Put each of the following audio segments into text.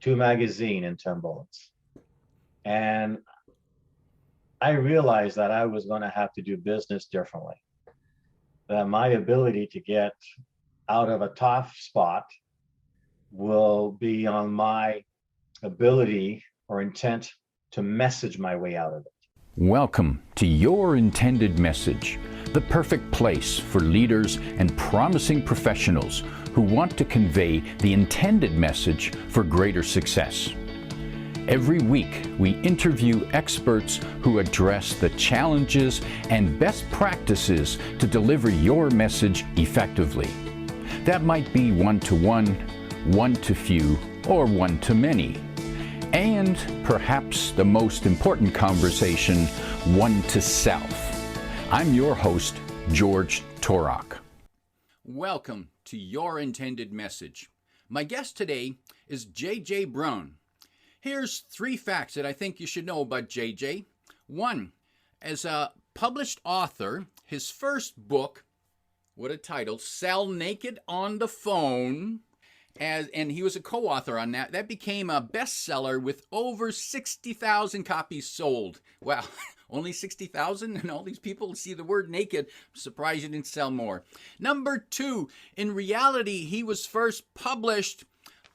2 magazine and 10 bullets. And I realized that I was going to have to do business differently, that my ability to get out of a tough spot will be on my ability or intent to message my way out of it. Welcome to Your Intended Message, the perfect place for leaders and promising professionals who want to convey the intended message for greater success. Every week, we interview experts who address the challenges and best practices to deliver your message effectively. That might be one-to-one, one-to-few, or one-to-many. And perhaps the most important conversation, one-to-self. I'm your host, George Torok. Welcome to Your Intended Message. My guest today is J.J. Brun. Here's 3 facts that I think you should know about J.J. 1, as a published author, his first book, what a title, Sell Naked on the Phone, and he was a co-author on that. That became a bestseller with over 60,000 copies sold. Wow, only 60,000? And all these people see the word naked. I'm surprised you didn't sell more. Number 2, in reality, he was first published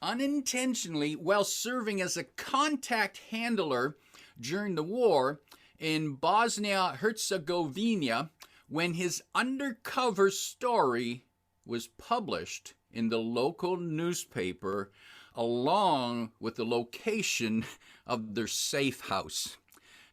unintentionally while serving as a contact handler during the war in Bosnia Herzegovina when his undercover story was published in the local newspaper along with the location of their safe house.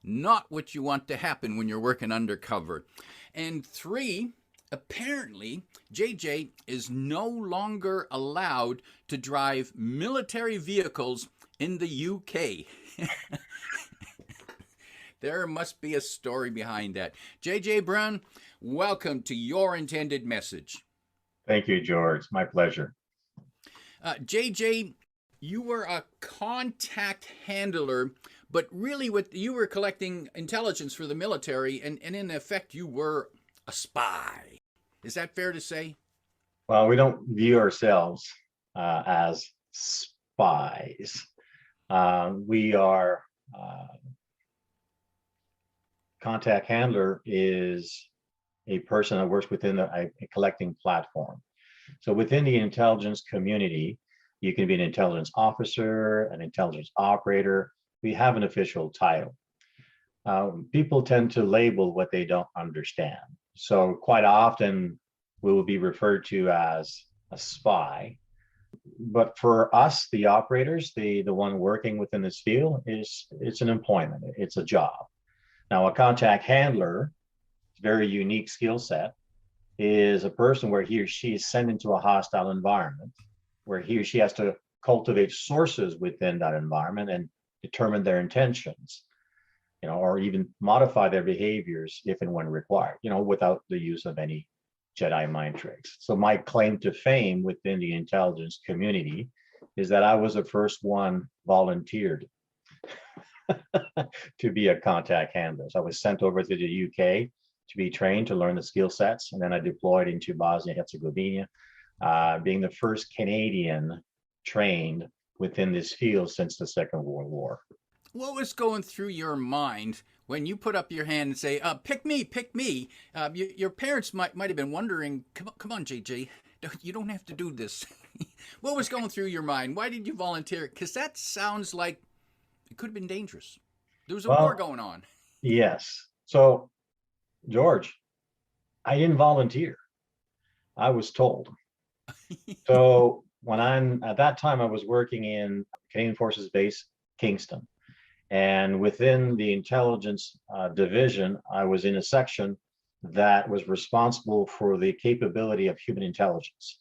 Not what you want to happen when you're working undercover. And 3, apparently, JJ is no longer allowed to drive military vehicles in the UK. There must be a story behind that. JJ Brun, welcome to Your Intended Message. Thank you, George. My pleasure. JJ, you were a contact handler, but really you were collecting intelligence for the military, and in effect, you were a spy. Is that fair to say? Well, we don't view ourselves as spies. We are contact handler is a person that works within a collecting platform. So within the intelligence community, you can be an intelligence officer, an intelligence operator. We have an official title. People tend to label what they don't understand. So quite often we will be referred to as a spy. But for us, the operators, the one working within this field, it's an employment, it's a job. Now, a contact handler, very unique skill set, is a person where he or she is sent into a hostile environment, where he or she has to cultivate sources within that environment and determine their intentions, or even modify their behaviors if and when required, without the use of any Jedi mind tricks. So my claim to fame within the intelligence community is that I was the first one volunteered to be a contact handler. So I was sent over to the UK to be trained to learn the skill sets, and then I deployed into Bosnia Herzegovina, being the first Canadian trained within this field since the Second World War. What was going through your mind when you put up your hand and say, pick me, pick me? Your parents might have been wondering, come on, JJ, you don't have to do this. What was going through your mind? Why did you volunteer? Because that sounds like it could have been dangerous. There was a war going on. Yes. So, George, I didn't volunteer. I was told. So at that time, I was working in Canadian Forces Base, Kingston. And within the intelligence division, I was in a section that was responsible for the capability of human intelligence.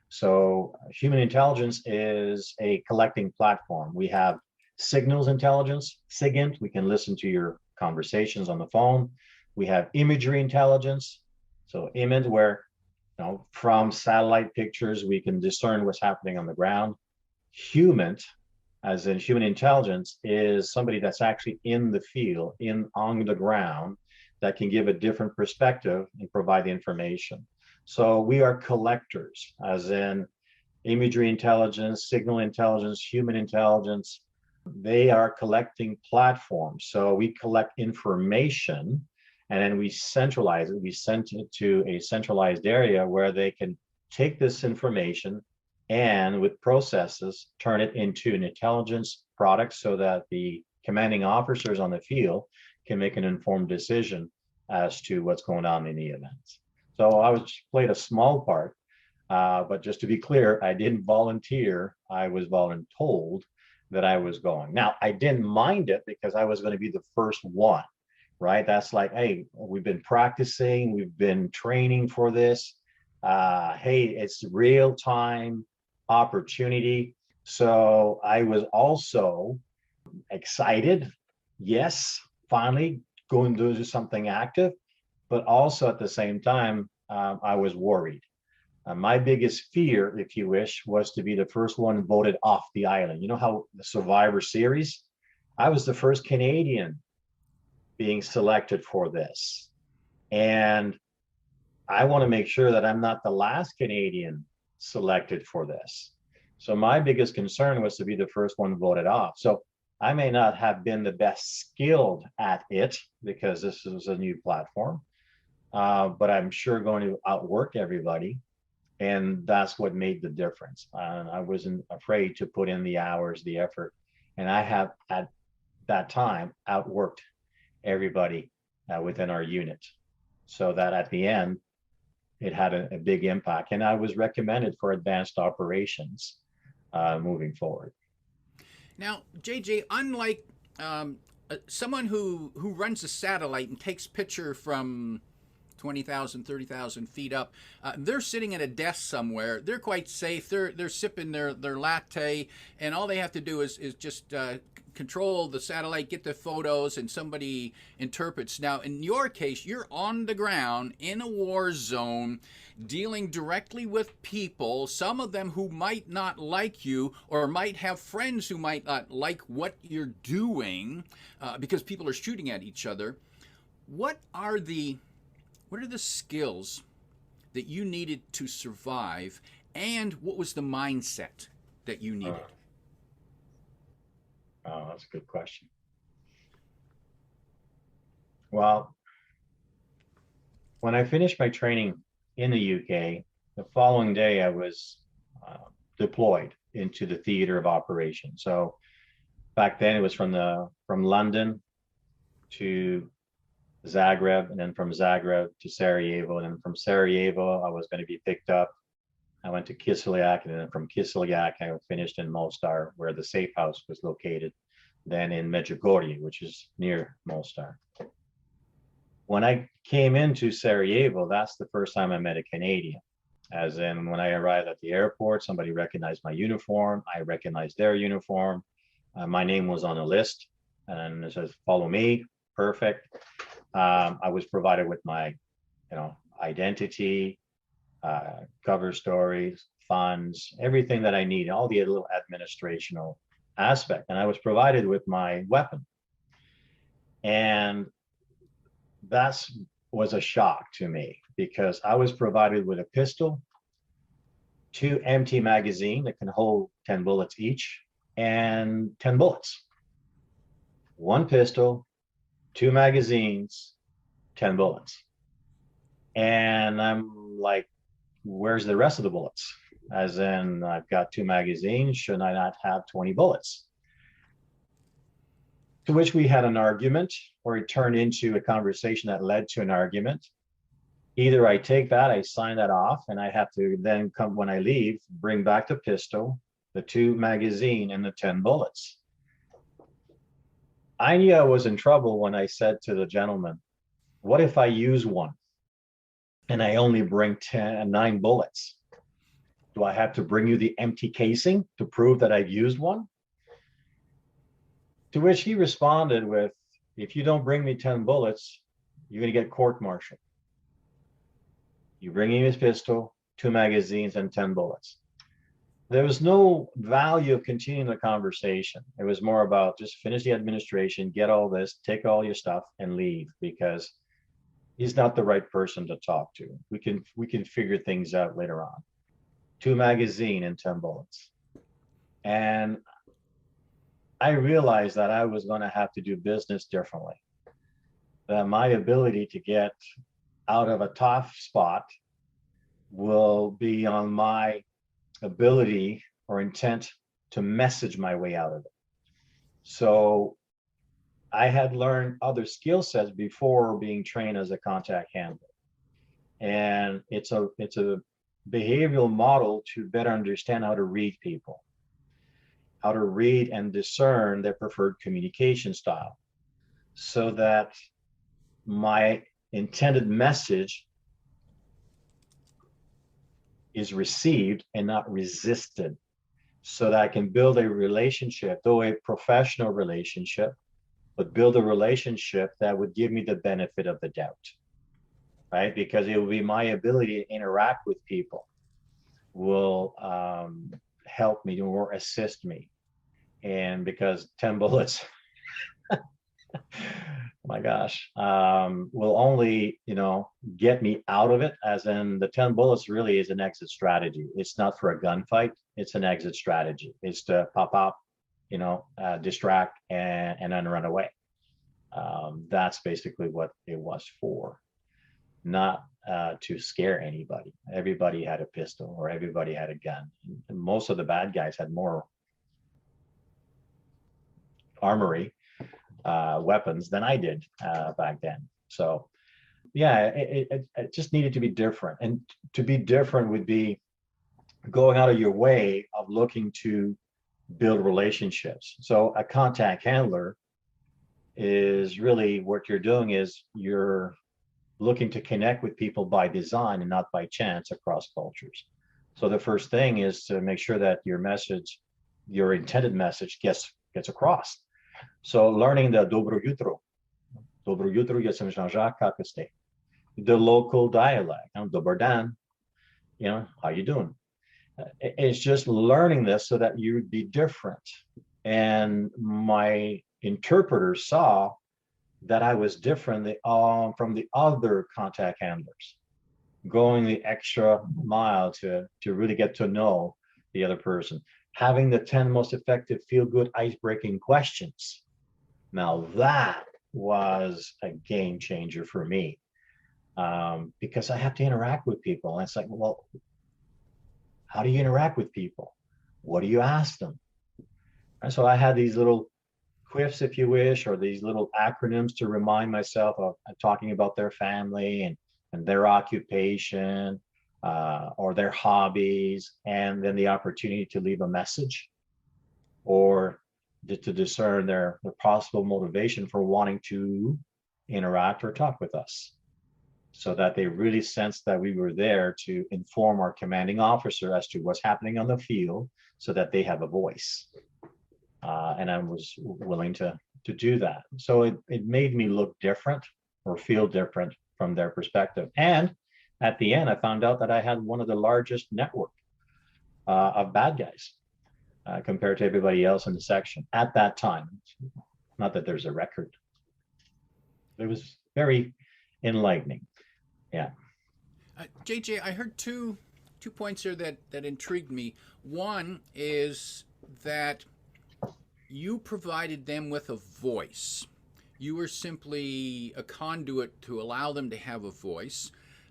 So human intelligence is a collecting platform. We have signals intelligence, SIGINT. We can listen to your conversations on the phone. We have imagery intelligence. So image where, from satellite pictures, we can discern what's happening on the ground. Human, as in human intelligence, is somebody that's actually in the field, on the ground, that can give a different perspective and provide the information. So we are collectors, as in imagery intelligence, signal intelligence, human intelligence. They are collecting platforms. So we collect information and then we centralize it. We send it to a centralized area where they can take this information and with processes turn it into an intelligence product so that the commanding officers on the field can make an informed decision as to what's going on in the events. So I was played a small part, but just to be clear, I didn't volunteer. I was voluntold that I was going. Now, I didn't mind it because I was going to be the first one, right? That's like, hey, we've been practicing, we've been training for this. Hey, it's real time opportunity. So I was also excited. Yes, finally going to do something active, but also at the same time, I was worried. My biggest fear, if you wish, was to be the first one voted off the island. You know how the Survivor Series? I was the first Canadian being selected for this. And I want to make sure that I'm not the last Canadian selected for this. So my biggest concern was to be the first one voted off. So I may not have been the best skilled at it because this is a new platform, but I'm sure going to outwork everybody. And that's what made the difference. I wasn't afraid to put in the hours, the effort, and I have at that time outworked everybody within our unit, so that at the end it had a big impact. And I was recommended for advanced operations moving forward. Now, JJ, unlike someone who runs a satellite and takes picture from 20,000, 30,000 feet up. They're sitting at a desk somewhere. They're quite safe. They're sipping their latte, and all they have to do is just control the satellite, get the photos, and somebody interprets. Now, in your case, you're on the ground in a war zone, dealing directly with people, some of them who might not like you or might have friends who might not like what you're doing because people are shooting at each other. What are the skills that you needed to survive, and what was the mindset that you needed? Oh, that's a good question. Well, when I finished my training in the UK, the following day I was deployed into the theater of operations. So back then it was from London to Zagreb, and then from Zagreb to Sarajevo, and then from Sarajevo I was going to be picked up. I went to Kislyak, and then from Kislyak I finished in Mostar, where the safe house was located, then in Medjugorje, which is near Mostar. When I came into Sarajevo, that's the first time I met a Canadian. As in, when I arrived at the airport, somebody recognized my uniform. I recognized their uniform. My name was on a list, and it says, "Follow me." Perfect. I was provided with my, identity, cover stories, funds, everything that I need, all the little administrational aspect. And I was provided with my weapon. And that was a shock to me because I was provided with a pistol, 2 empty magazines that can hold 10 bullets each, and 10 bullets. 1 pistol, 2 magazines, 10 bullets. And I'm like, where's the rest of the bullets? As in, I've got 2 magazines, should I not have 20 bullets? To which we had an argument, or it turned into a conversation that led to an argument. Either I take that, I sign that off, and I have to then come, when I leave, bring back the pistol, the 2 magazine, and the 10 bullets. I knew I was in trouble when I said to the gentleman, what if I use one and I only bring 9 bullets? Do I have to bring you the empty casing to prove that I've used one? To which he responded with, if you don't bring me 10 bullets, you're going to get court-martialed. You bring me his pistol, 2 magazines, and 10 bullets. There was no value of continuing the conversation. It was more about just finish the administration, get all this, take all your stuff, and leave, because he's not the right person to talk to. We can figure things out later on. 2 magazine and 10 bullets. And I realized that I was going to have to do business differently. That my ability to get out of a tough spot will be on my ability or intent to message my way out of it. So I had learned other skill sets before being trained as a contact handler. And it's a behavioral model to better understand how to read people, how to read and discern their preferred communication style, so that my intended message is received and not resisted, so that I can build a relationship, though a professional relationship, but build a relationship that would give me the benefit of the doubt, right? Because it will be my ability to interact with people will help me or assist me. And because 10 bullets, my gosh, will only, get me out of it, as in the 10 bullets really is an exit strategy. It's not for a gunfight. It's an exit strategy. It's to pop up, distract and then run away. That's basically what it was for, not to scare anybody. Everybody had a pistol or everybody had a gun. And most of the bad guys had more armory, weapons than I did back then. So yeah, it just needed to be different. And to be different would be going out of your way of looking to build relationships. So a contact handler is really what you're doing is you're looking to connect with people by design and not by chance across cultures. So the first thing is to make sure that your message, your intended message gets across. So learning the dobro jutro, jestem Jean-Jacques, как ste, the local dialect, dobar dan, how you doing? It's just learning this so that you would be different. And my interpreter saw that I was different from the other contact handlers, going the extra mile to really get to know the other person, having the 10 most effective feel-good ice-breaking questions. Now that was a game changer for me, because I have to interact with people. And it's like, well, how do you interact with people? What do you ask them? And so I had these little quiffs, if you wish, or these little acronyms to remind myself of talking about their family and their occupation, or their hobbies, and then the opportunity to leave a message or to discern their possible motivation for wanting to interact or talk with us, so that they really sense that we were there to inform our commanding officer as to what's happening on the field, so that they have a voice. And I was willing to do that. So it made me look different or feel different from their perspective. And at the end, I found out that I had one of the largest network of bad guys compared to everybody else in the section at that time. Not that there's a record. It was very enlightening. Yeah. JJ, I heard two points here that intrigued me. One is that you provided them with a voice. You were simply a conduit to allow them to have a voice.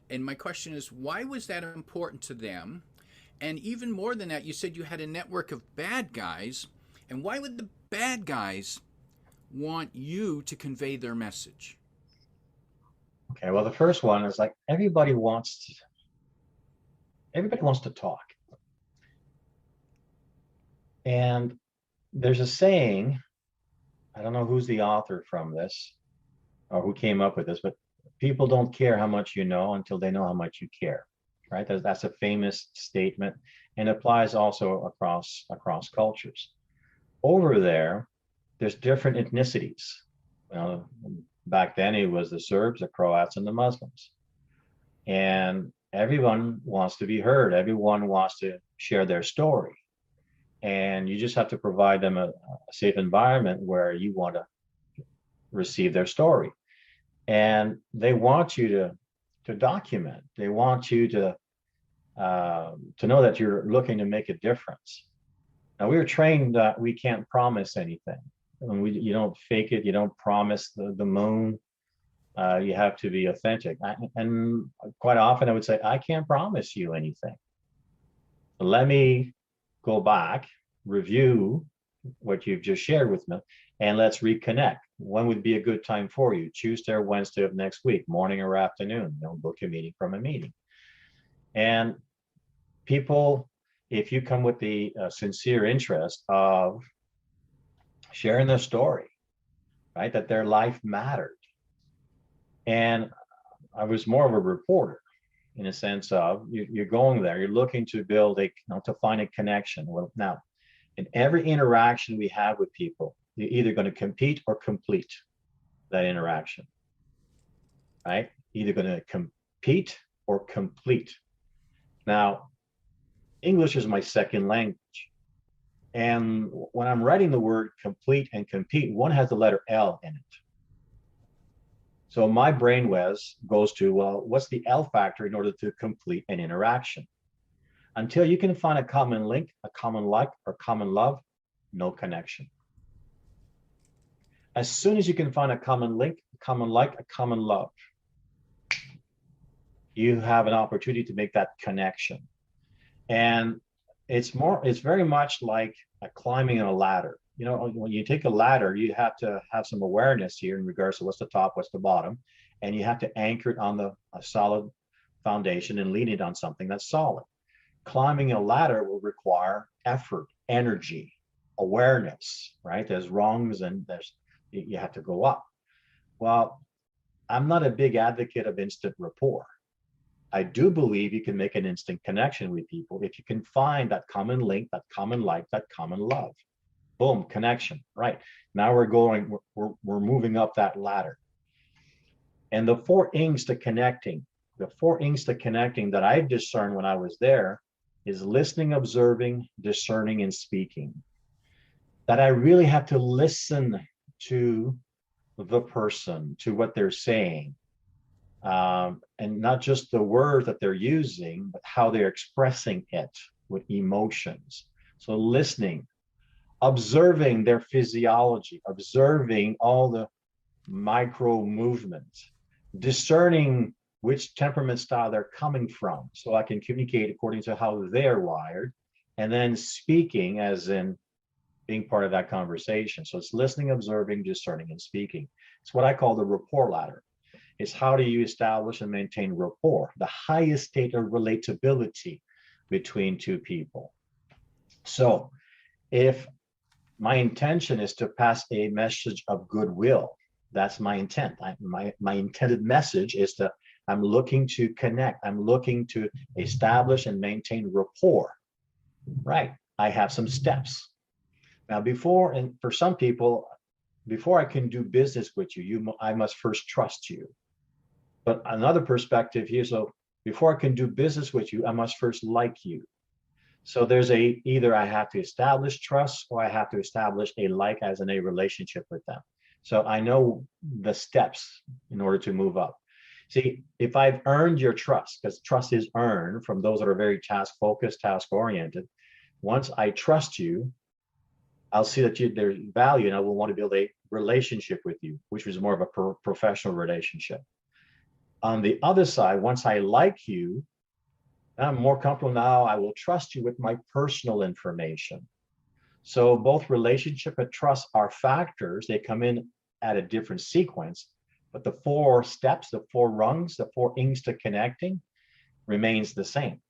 And my question is, why was that important to them? And even more than that, you said you had a network of bad guys. And why would the bad guys want you to convey their message? Okay, well, the first one is like everybody wants to talk. And there's a saying, I don't know who's the author from this or who came up with this, but people don't care how much you know until they know how much you care, right? That's a famous statement and applies also across cultures. Over there's different ethnicities. Back then it was the Serbs, the Croats, and the Muslims. And everyone wants to be heard. Everyone wants to share their story. And you just have to provide them a safe environment where you want to receive their story. And they want you to document. They want you to to know that you're looking to make a difference. Now, we were trained that we can't promise anything. And you don't fake it. You don't promise the moon. You have to be authentic. And quite often I would say, I can't promise you anything. Let me go back, review what you've just shared with me, and let's reconnect. When would be a good time for you? Tuesday or Wednesday of next week, morning or afternoon. Book a meeting from a meeting. And people, if you come with the sincere interest of sharing their story, right, that their life mattered. And I was more of a reporter in a sense of you're going there, you're looking to build to find a connection. Well, now, in every interaction we have with people, you're either going to compete or complete that interaction, right? Either going to compete or complete. Now, English is my second language. And when I'm writing the word complete and compete, one has the letter L in it. So my brain goes to, well, what's the L factor in order to complete an interaction? Until you can find a common link, a common like, or common love, no connection. As soon as you can find a common link, a common like, a common love, you have an opportunity to make that connection. And it's very much like climbing a ladder. When you take a ladder, you have to have some awareness here in regards to what's the top, what's the bottom, and you have to anchor it on a solid foundation and lean it on something that's solid. Climbing a ladder will require effort, energy, awareness, right? There's rungs and you have to go up. Well, I'm not a big advocate of instant rapport. I do believe you can make an instant connection with people if you can find that common link, that common like, that common love. Boom, connection. Right. Now we're moving up that ladder. And the four ings to connecting that I discerned when I was there is listening, observing, discerning, and speaking. That I really have to listen to the person, to what they're saying. And not just the words that they're using, but how they're expressing it with emotions. So listening, observing their physiology, observing all the micro movements, discerning which temperament style they're coming from, so I can communicate according to how they're wired, and then speaking as in being part of that conversation. So it's listening, observing, discerning, and speaking. It's what I call the rapport ladder. It's how do you establish and maintain rapport, the highest state of relatability between two people. So if my intention is to pass a message of goodwill, that's my intent. My intended message is I'm looking to connect. I'm looking to establish and maintain rapport. Right. I have some steps. Now, for some people, before I can do business with you, I must first trust you. But another perspective here, so before I can do business with you, I must first like you. So there's either I have to establish trust or I have to establish a like as in a relationship with them. So I know the steps in order to move up. See, if I've earned your trust, because trust is earned from those that are very task-focused, task-oriented, once I trust you, I'll see that there's value and I will want to build a relationship with you, which is more of a professional relationship. On the other side, once I like you, I'm more comfortable now, I will trust you with my personal information. So both relationship and trust are factors. They come in at a different sequence, but the four steps, the four rungs, the four ings to connecting remains the same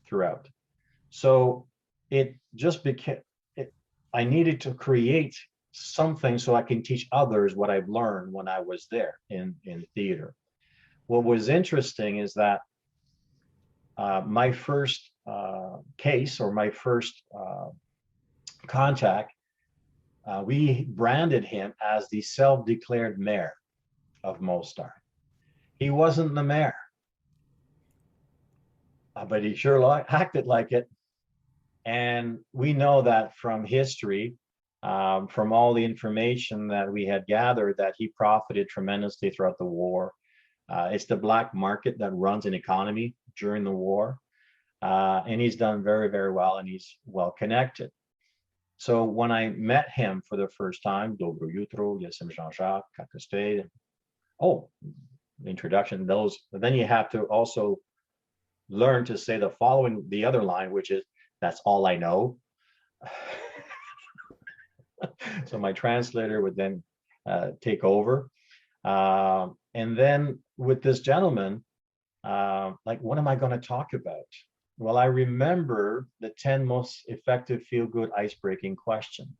throughout. So it just became, I needed to create something so I can teach others what I've learned when I was there in theater. What was interesting is that my first case or my first contact, we branded him as the self-declared mayor of Mostar. He wasn't the mayor, but he sure acted like it. And we know that from history, from all the information that we had gathered, that he profited tremendously throughout the war. It's the black market that runs an economy during the war. And he's done very, very well, and he's well connected. So when I met him for the first time, Dobro jutro, Jesem Jean-Jacques, kako ste? Oh, introduction, those, but then you have to also learn to say the other line, which is, that's all I know. So my translator would then take over. And then with this gentleman, like, what am I going to talk about? Well, I remember the 10 most effective feel-good ice-breaking question,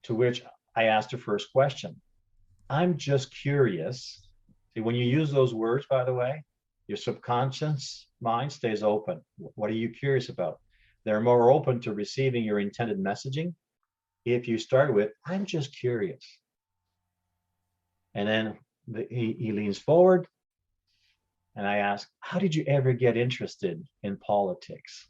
to which I asked the first question. I'm just curious. See, when you use those words, by the way, your subconscious mind stays open. What are you curious about? They're more open to receiving your intended messaging if you start with, I'm just curious. And then he leans forward, and I ask, how did you ever get interested in politics?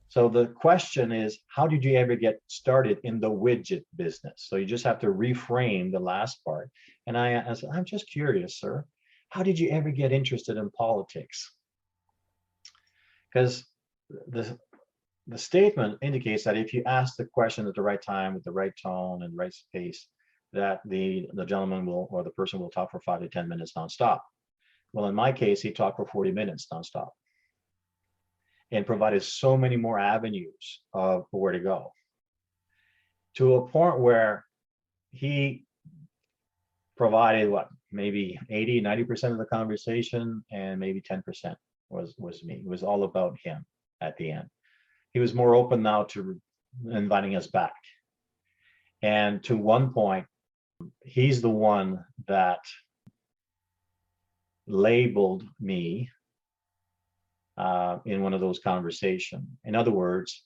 So the question is, how did you ever get started in the widget business? So you just have to reframe the last part. And I said, I'm just curious, sir. How did you ever get interested in politics? Because the statement indicates that if you ask the question at the right time, with the right tone and right pace, that the gentleman will, or the person will talk for 5 to 10 minutes nonstop. Well, in my case, he talked for 40 minutes nonstop and provided so many more avenues of where to go, to a point where he provided what, maybe 80, 90% of the conversation, and maybe 10% was me. It was all about him at the end. He was more open now to inviting us back. And to one point, he's the one that labeled me in one of those conversations. In other words,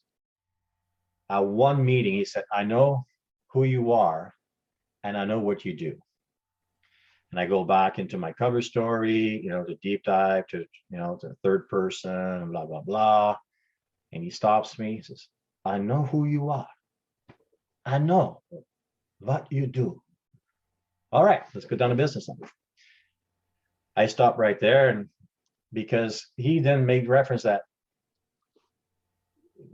at one meeting, he said, I know who you are and I know what you do. And I go back into my cover story, to deep dive to, to third person, blah, blah, blah. And he stops me. He says, I know who you are. I know what you do. All right, let's go down to business. I stopped right there, and because he then made reference that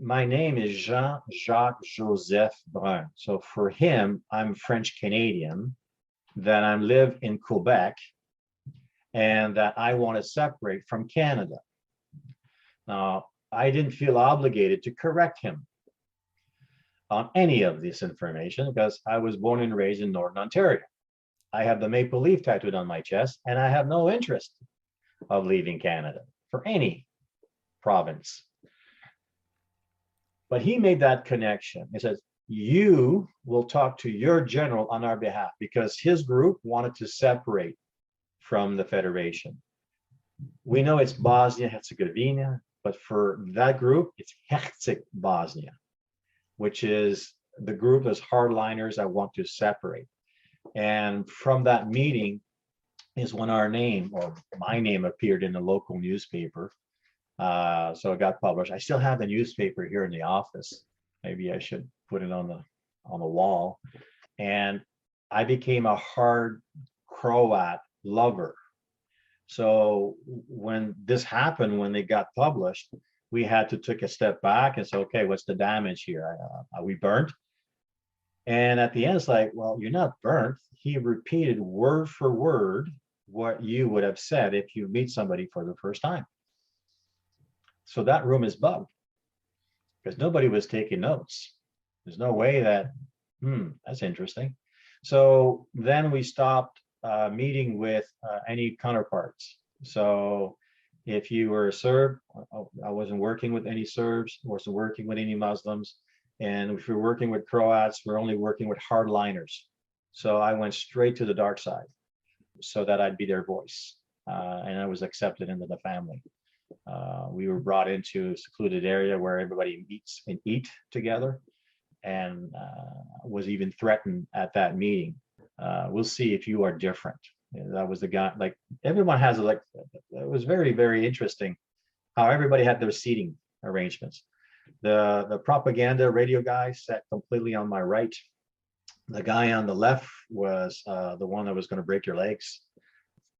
my name is Jean-Jacques Joseph Brun. So for him, I'm French Canadian, that I live in Quebec, and that I want to separate from Canada. Now, I didn't feel obligated to correct him on any of this information because I was born and raised in Northern Ontario. I have the maple leaf tattooed on my chest, and I have no interest of leaving Canada for any province. But he made that connection. He says, you will talk to your general on our behalf, because his group wanted to separate from the Federation. We know it's Bosnia Herzegovina, but for that group, it's Herzeg Bosnia, which is the group as hardliners that want to separate. And from that meeting is when our name, or my name, appeared in the local newspaper. So it got published. I still have the newspaper here in the office. Maybe I should put it on the wall. And I became a hard Croat lover. So when this happened, when they got published, we had to take a step back and say, okay, what's the damage here? Are we burnt? And at the end, it's like, well, you're not burnt. He repeated word for word what you would have said if you meet somebody for the first time. So that room is bugged because nobody was taking notes. There's no way that, that's interesting. So then we stopped meeting with any counterparts. So if you were a Serb, I wasn't working with any Serbs, wasn't working with any Muslims. And if you're working with Croats, we're only working with hardliners. So I went straight to the dark side so that I'd be their voice. And I was accepted into the family. We were brought into a secluded area where everybody meets and eat together, and was even threatened at that meeting. We'll see if you are different. That was the guy, like everyone has it was very, very interesting how everybody had their seating arrangements. The propaganda radio guy sat completely on my right. The guy on the left was the one that was going to break your legs.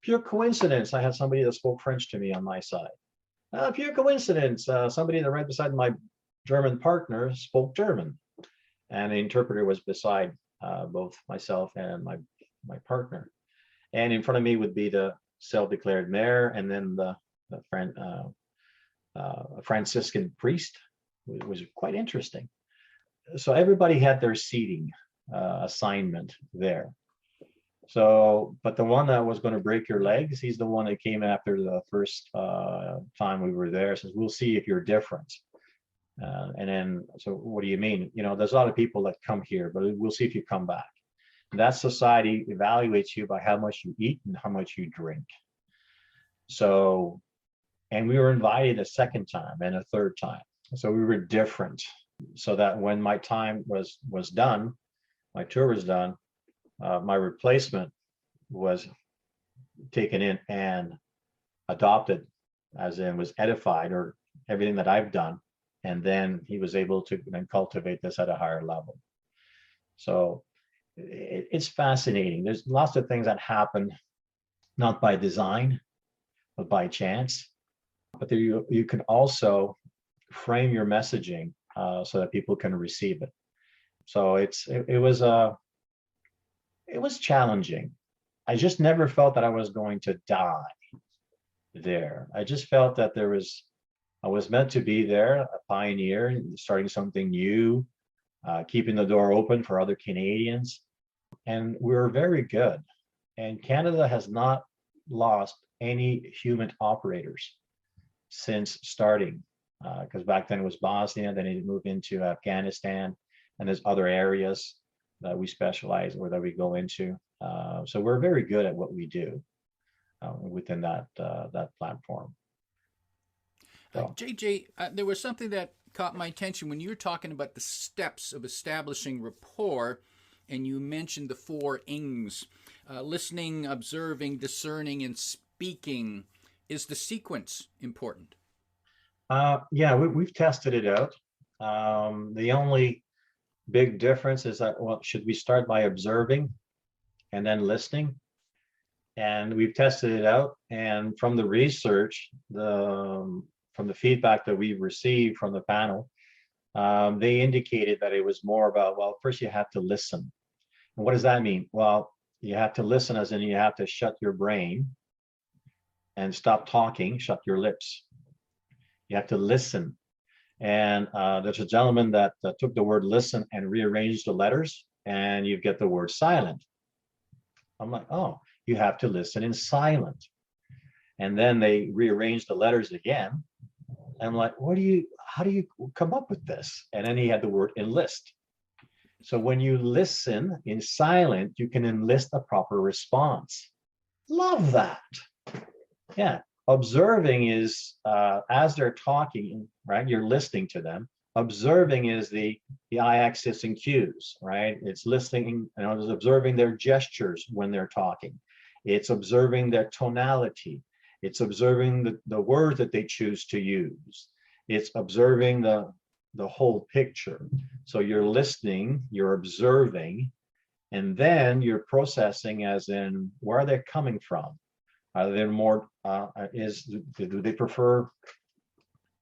Pure coincidence, I had somebody that spoke French to me on my side. Pure coincidence. Somebody that right beside my German partner spoke German, and the interpreter was beside both myself and my partner. And in front of me would be the self-declared mayor, and then the Franciscan priest. It was quite interesting. So everybody had their seating assignment there. So, but the one that was going to break your legs, he's the one that came after the first time we were there. Says, "We'll see if you're different." And then, so what do you mean? You know, there's a lot of people that come here, but we'll see if you come back. That society evaluates you by how much you eat and how much you drink. So, and we were invited a second time and a third time. So we were different. So that when my time was done, my tour was done, my replacement was taken in and adopted, as in was edified, or everything that I've done. And then he was able to then cultivate this at a higher level. So it's fascinating. There's lots of things that happen, not by design, but by chance. But there you can also frame your messaging so that people can receive it. So it was challenging. I just never felt that I was going to die there. I just felt that I was meant to be there, a pioneer, starting something new, keeping the door open for other Canadians. And we were very good. And Canada has not lost any human operators since starting, because back then it was Bosnia, then it moved into Afghanistan, and there's other areas that we specialize or that we go into. So we're very good at what we do within that platform. So. JJ, there was something that caught my attention when you were talking about the steps of establishing rapport, and you mentioned the 4 ings: listening, observing, discerning, and speaking. Is the sequence important? Yeah, we've tested it out. The only big difference is that, well, should we start by observing and then listening? And we've tested it out, and from the research, from the feedback that we've received from the panel, they indicated that it was more about, well, first you have to listen. And what does that mean? Well, you have to listen as in you have to shut your brain and stop talking, shut your lips. You have to listen. And there's a gentleman that took the word listen and rearranged the letters, and you get the word silent. I'm like, oh, you have to listen in silent. And then they rearranged the letters again. And I'm like, how do you come up with this? And then he had the word enlist. So when you listen in silent, you can enlist a proper response. Love that. Yeah. Observing is as they're talking, right? You're listening to them. Observing is the I-axis and cues, right? It's listening and it's observing their gestures when they're talking. It's observing their tonality. It's observing the words that they choose to use. It's observing the whole picture. So you're listening, you're observing, and then you're processing as in, where are they coming from? Are they more, do they prefer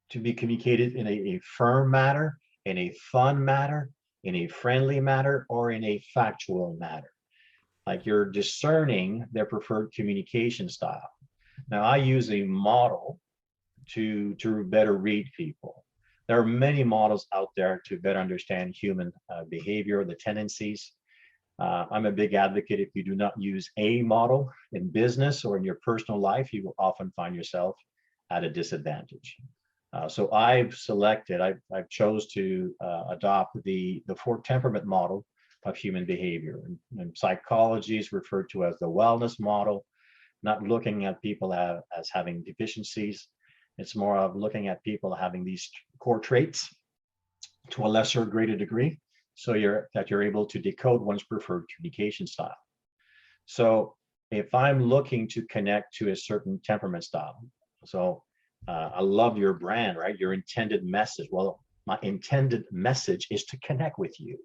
to be communicated in a firm manner, in a fun manner, in a friendly manner, or in a factual manner? Like you're discerning their preferred communication style. Now, I use a model to better read people. There are many models out there to better understand human behavior, the tendencies. I'm a big advocate. If you do not use a model in business or in your personal life, you will often find yourself at a disadvantage. So I've chose to adopt the 4 temperament model of human behavior. And psychology is referred to as the wellness model, not looking at people as having deficiencies. It's more of looking at people having these core traits to a lesser or greater degree, so you're able to decode one's preferred communication style. So if I'm looking to connect to a certain temperament style, so I love your brand, right? Your intended message. Well, my intended message is to connect with you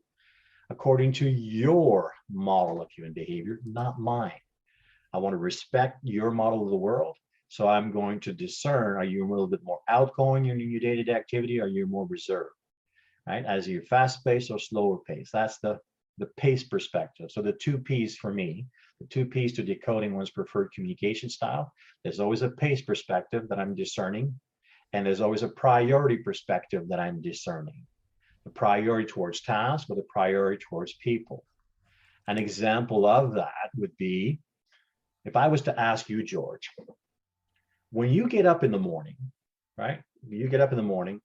according to your model of human behavior, not mine. I want to respect your model of the world. So I'm going to discern, are you a little bit more outgoing in your day-to-day activity? Or are you more reserved, right? As you're fast-paced or slower paced. That's the pace perspective. So the two P's for me, the two P's to decoding one's preferred communication style. There's always a pace perspective that I'm discerning, and there's always a priority perspective that I'm discerning. The priority towards tasks or the priority towards people. An example of that would be, if I was to ask you, George, when you get up in the morning, right? You get up in the morning,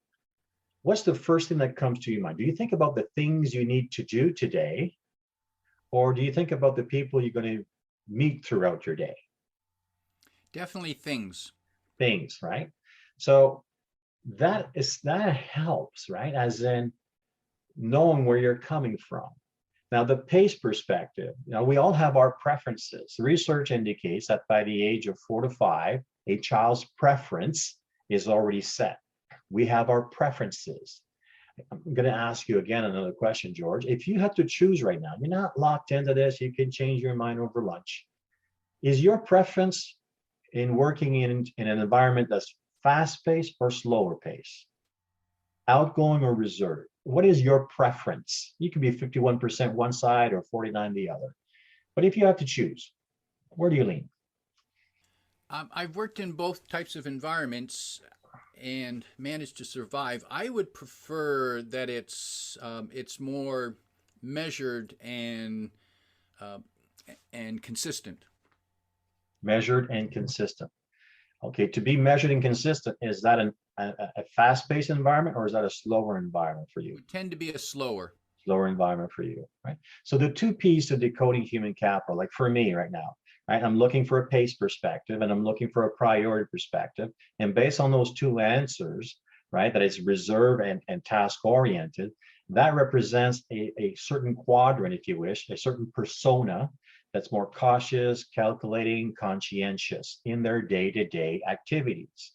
what's the first thing that comes to your mind? Do you think about the things you need to do today? Or do you think about the people you're going to meet throughout your day? Definitely things. Things, right? So that helps, right? As in knowing where you're coming from. Now, the pace perspective, we all have our preferences. Research indicates that by the age of 4 to 5, a child's preference is already set. We have our preferences. I'm going to ask you again another question, George. If you had to choose right now, you're not locked into this, you can change your mind over lunch. Is your preference in working in an environment that's fast-paced or slower pace? Outgoing or reserved? What is your preference? You can be 51% one side or 49% the other. But if you have to choose, where do you lean? I've worked in both types of environments and managed to survive. I would prefer that it's more measured and consistent. Measured and consistent. Okay, to be measured and consistent, is that a fast-paced environment, or is that a slower environment for you? It would tend to be a slower Environment for you, right? So the two P's to decoding human capital, like for me right now, right? I'm looking for a pace perspective and I'm looking for a priority perspective. And based on those two answers, right, that is reserve and task oriented, that represents a certain quadrant, if you wish, a certain persona that's more cautious, calculating, conscientious in their day-to-day activities.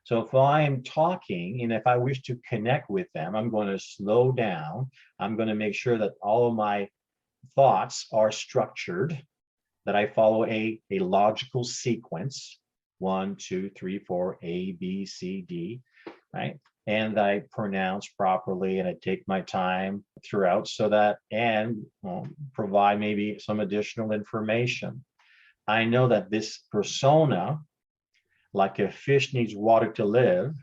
So if I'm talking and if I wish to connect with them, I'm going to slow down. I'm going to make sure that all of my thoughts are structured, that I follow a logical sequence, 1, 2, 3, 4, A, B, C, D, right? And I pronounce properly and I take my time throughout so that, and provide maybe some additional information. I know that this persona, like a fish needs water to live,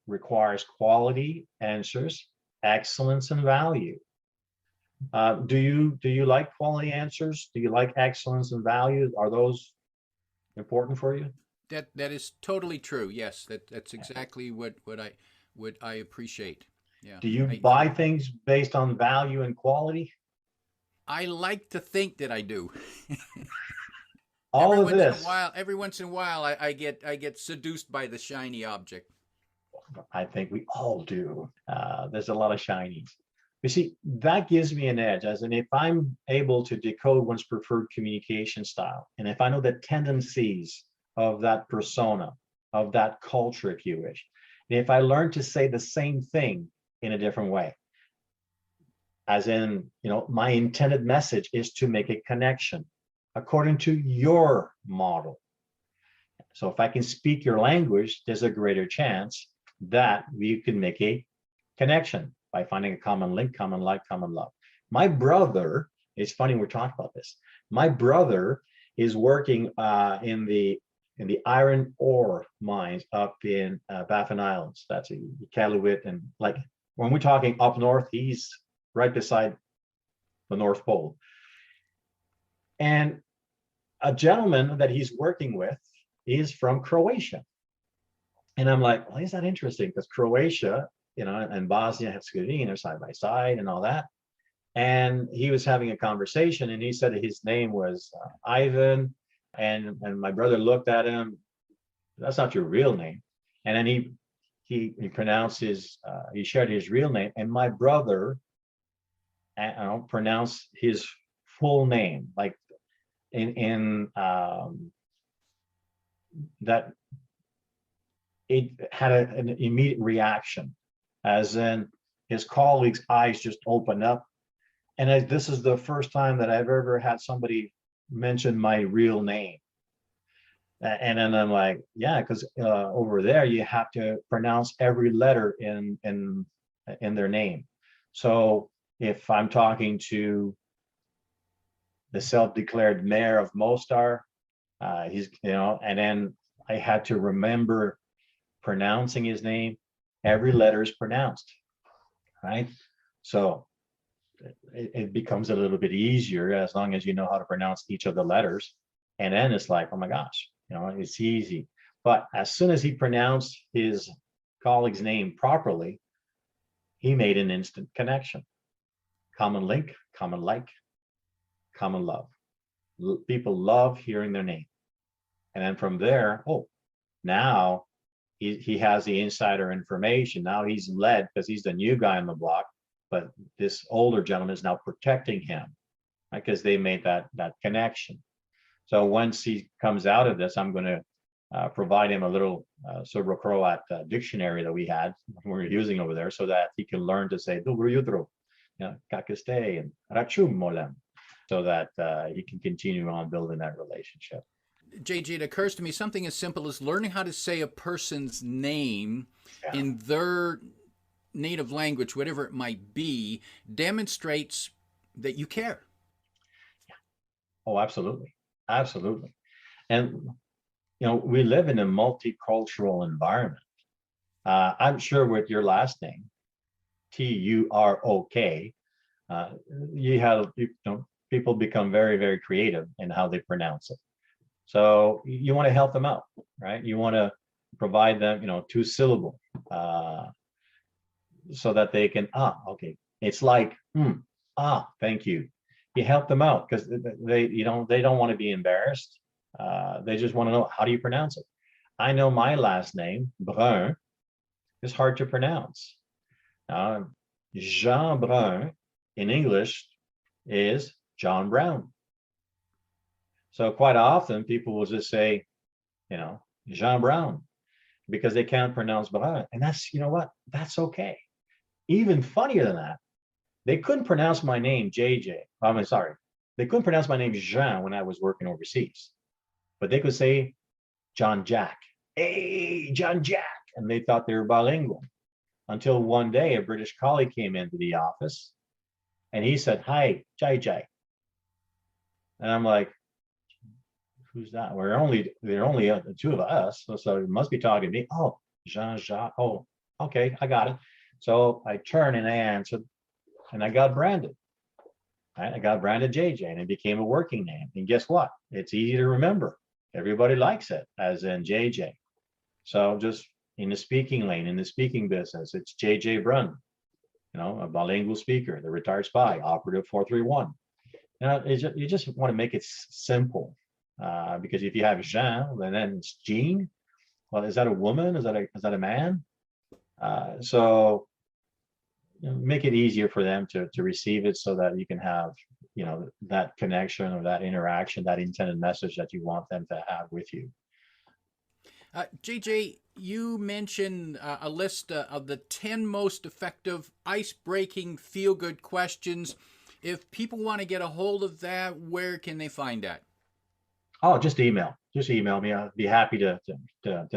requires quality answers, excellence, and value. Do you like quality answers? Do you like excellence and value? Are those important for you? That is totally true. Yes, that's exactly what I appreciate. Yeah. Do you buy things based on value and quality? I like to think that I do. All of this. Every once in a while, I get seduced by the shiny object. I think we all do. There's a lot of shinies. You see, that gives me an edge, as in if I'm able to decode one's preferred communication style, and if I know the tendencies of that persona, of that culture, if you wish, and if I learn to say the same thing in a different way, as in, my intended message is to make a connection according to your model. So if I can speak your language, there's a greater chance that we can make a connection by finding a common link, common like, common love. My brother, it's funny we're talking about this. My brother is working in the iron ore mines up in Baffin Islands. That's Iqaluit, and like when we're talking up north, he's right beside the North Pole. And a gentleman that he's working with is from Croatia. And I'm like, well, is that interesting? Because Croatia, and Bosnia Herzegovina are side by side and all that. And he was having a conversation and he said his name was Ivan. And my brother looked at him, that's not your real name. And then he pronounced he shared his real name. And my brother pronounced his full name, like in that it had an immediate reaction, as in his colleagues' eyes just opened up. And this is the first time that I've ever had somebody mention my real name. And then I'm like, yeah, because over there you have to pronounce every letter in their name. So if I'm talking to the self-declared mayor of Mostar, he's, and then I had to remember pronouncing his name. Every letter is pronounced, right? So it becomes a little bit easier as long as you know how to pronounce each of the letters. And then it's like, oh my gosh, it's easy. But as soon as he pronounced his colleague's name properly, he made an instant connection. Common link, common like, common love. People love hearing their name. And then from there, now he has the insider information. Now he's led because he's the new guy on the block, but this older gentleman is now protecting him, right? Because they made that connection. So once he comes out of this, I'm going to provide him a little Serbo-Croat dictionary that we were using over there, so that he can learn to say "Dobro jutro," "Kako ste," and "Rachum molem," so that he can continue on building that relationship. JJ, it occurs to me something as simple as learning how to say a person's name in their native language, whatever it might be, demonstrates that you care. Oh, absolutely. Absolutely. And, we live in a multicultural environment. I'm sure with your last name, Turok, you have, people become very, very creative in how they pronounce it. So you want to help them out, right? You want to provide them, 2-syllable, so that they can, okay. It's like, thank you. You help them out because they don't want to be embarrassed. They just want to know, how do you pronounce it? I know my last name, Brun, is hard to pronounce. Jean Brun in English is John Brown. So quite often people will just say, Jean Brown, because they can't pronounce Brun. And that's, what? That's okay. Even funnier than that, they couldn't pronounce my name, JJ. I'm sorry. They couldn't pronounce my name, Jean, when I was working overseas. But they could say John Jack. Hey, John Jack. And they thought they were bilingual. Until one day, a British colleague came into the office and he said, "Hi, JJ." And I'm like, who's that? There are only the two of us. So it must be talking to me. Oh, Jean Jacques. Oh, okay, I got it. So I turned and I answered, and I got branded. Right? I got branded JJ, and it became a working name. And guess what? It's easy to remember. Everybody likes it, as in JJ. So just in the speaking lane, in the speaking business, it's JJ Brun, a bilingual speaker, the retired spy, operative 431. You just want to make it simple, because if you have Jean, then it's Jean. Well, is that a woman? Is that a man? So make it easier for them to receive it, so that you can have that connection or that interaction, that intended message that you want them to have with you. JJ, you mentioned a list of the 10 most effective ice-breaking feel-good questions. If people want to get a hold of that, where can they find that? Oh, just email me. I'll be happy to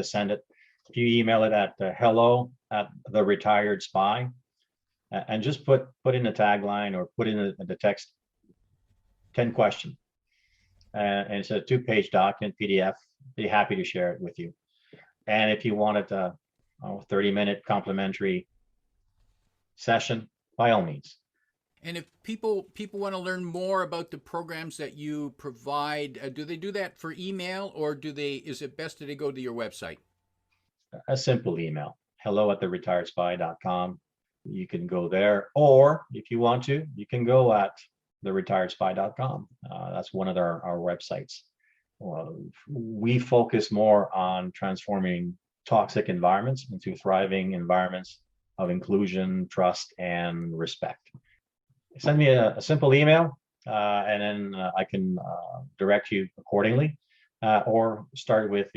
send it. If you email it at hello@theretiredspy, and just put in the tagline, or put in the text 10 questions, and it's a 2-page document PDF. Be happy to share it with you. And if you wanted a 30-minute complimentary session, by all means. And if people want to learn more about the programs that you provide, do they do that for email, or is it best that they go to your website? A simple email, hello@theretiredspy.com. You can go there, or if you want to, you can go at theretiredspy.com. That's one of our websites. We focus more on transforming toxic environments into thriving environments of inclusion, trust, and respect. Send me a simple email, and then I can direct you accordingly, or start with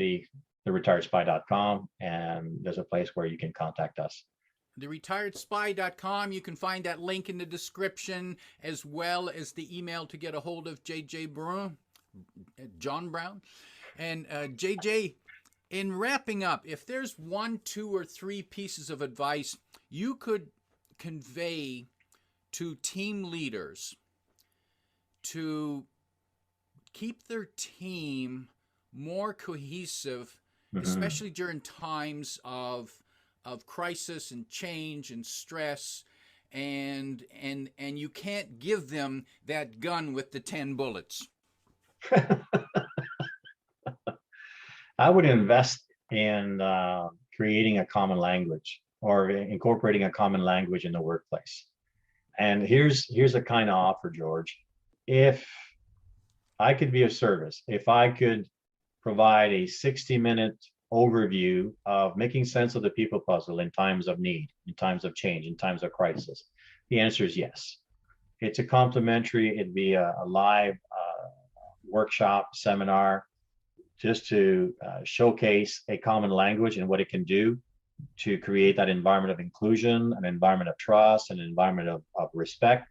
theretiredspy.com, and there's a place where you can contact us. theretiredspy.com. You can find that link in the description, as well as the email to get a hold of JJ Brun, John Brown. And JJ, in wrapping up, if there's 1, 2, or 3 pieces of advice you could convey to team leaders to keep their team more cohesive, especially during times of crisis and change and stress, and you can't give them that gun with the 10 bullets. I would invest in creating a common language or incorporating a common language in the workplace. And here's a kind of offer, George. If I could be of service, if I could provide a 60-minute overview of making sense of the people puzzle in times of need, in times of change, in times of crisis, the answer is yes. It's a complimentary, it'd be a live workshop, seminar, just to showcase a common language and what it can do to create that environment of inclusion, an environment of trust, an environment of respect,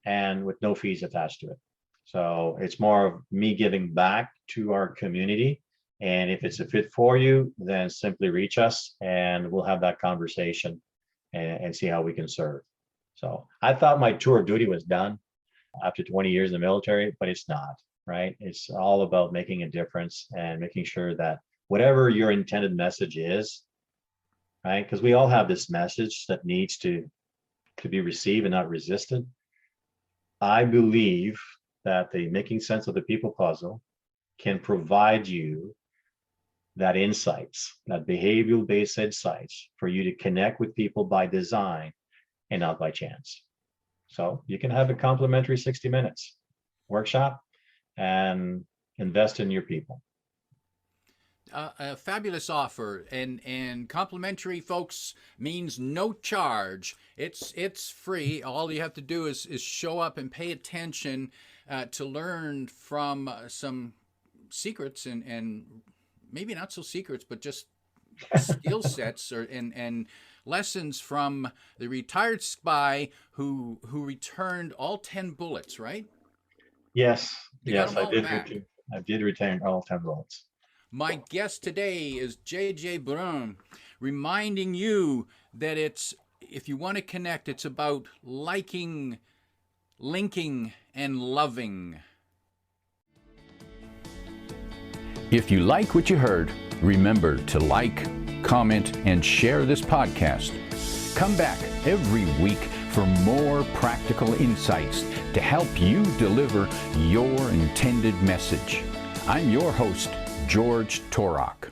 and with no fees attached to it. So it's more of me giving back to our community. And if it's a fit for you, then simply reach us and we'll have that conversation and see how we can serve. So I thought my tour of duty was done after 20 years in the military, but it's not, right? It's all about making a difference and making sure that whatever your intended message is, right? Because we all have this message that needs to be received and not resisted. I believe that the making sense of the people puzzle can provide you that insights, that behavioral based insights for you to connect with people by design and not by chance. So you can have a complimentary 60 minutes workshop and invest in your people. A fabulous offer, and complimentary, folks, means no charge. It's free. All you have to do is show up and pay attention to learn from some secrets and maybe not so secrets, but just skill sets and lessons from the retired spy who returned all 10 bullets, right? Yes, yes, I did retain all 10 bullets. My guest today is JJ Brun, reminding you that if you want to connect, it's about liking, linking, and loving. If you like what you heard, remember to like, comment, and share this podcast. Come back every week for more practical insights to help you deliver your intended message. I'm your host, George Torok.